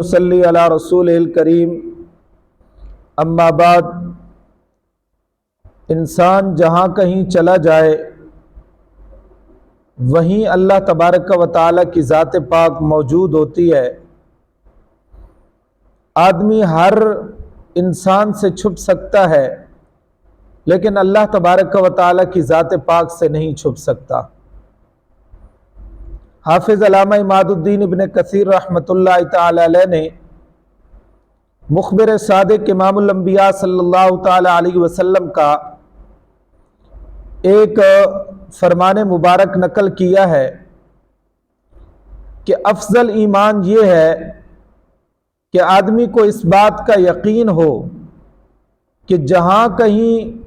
صلی علی رسول الکریم اما بعد، انسان جہاں کہیں چلا جائے وہیں اللہ تبارک و تعالیٰ کی ذات پاک موجود ہوتی ہے۔ آدمی ہر انسان سے چھپ سکتا ہے لیکن اللہ تبارک و تعالیٰ کی ذات پاک سے نہیں چھپ سکتا۔ حافظ علامہ عماد الدین ابن کثیر رحمۃ اللہ تعالی علیہ نے مخبر صادق امام الانبیاء صلی اللہ تعالی علیہ وسلم کا ایک فرمان مبارک نقل کیا ہے کہ افضل ایمان یہ ہے کہ آدمی کو اس بات کا یقین ہو کہ جہاں کہیں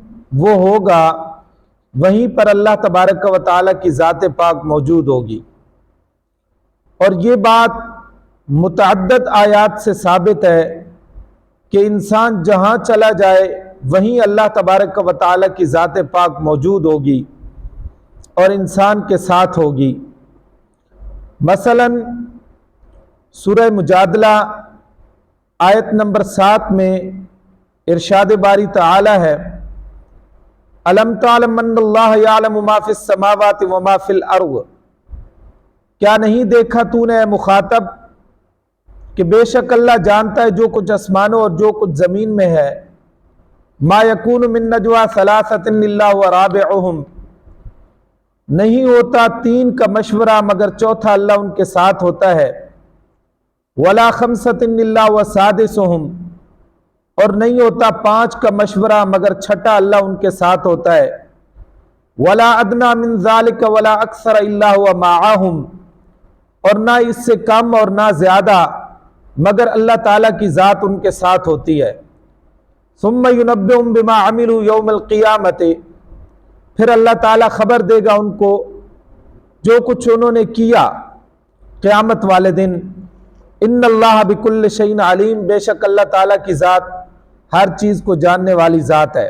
وہ ہوگا وہیں پر اللہ تبارک و تعالیٰ کی ذات پاک موجود ہوگی، اور یہ بات متعدد آیات سے ثابت ہے کہ انسان جہاں چلا جائے وہیں اللہ تبارک و تعالیٰ کی ذات پاک موجود ہوگی اور انسان کے ساتھ ہوگی۔ مثلا سورہ مجادلہ آیت نمبر 7 میں ارشاد باری تعالی ہے، الم تعلم ان اللہ یعلم ما فی السماوات وما فی الارض، کیا نہیں دیکھا تو نے اے مخاطب کہ بے شک اللہ جانتا ہے جو کچھ آسمانوں اور جو کچھ زمین میں ہے۔ ما یکون من نجوا ثلاثۃ الا هو رابعهم، نہیں ہوتا 3 کا مشورہ مگر چوتھا اللہ ان کے ساتھ ہوتا ہے۔ ولا خمسۃ الا هو سادسهم، اور نہیں ہوتا 5 کا مشورہ مگر چھٹا اللہ ان کے ساتھ ہوتا ہے۔ ولا ادنی من ذلک ولا اکثر الا هو معهم، اور نہ اس سے کم اور نہ زیادہ مگر اللہ تعالیٰ کی ذات ان کے ساتھ ہوتی ہے۔ ثم ينبئهم بما عملوا یوم القیامت، پھر اللہ تعالیٰ خبر دے گا ان کو جو کچھ انہوں نے کیا قیامت والے دن۔ ان اللہ بکل شیء علیم، بے شک اللہ تعالیٰ کی ذات ہر چیز کو جاننے والی ذات ہے۔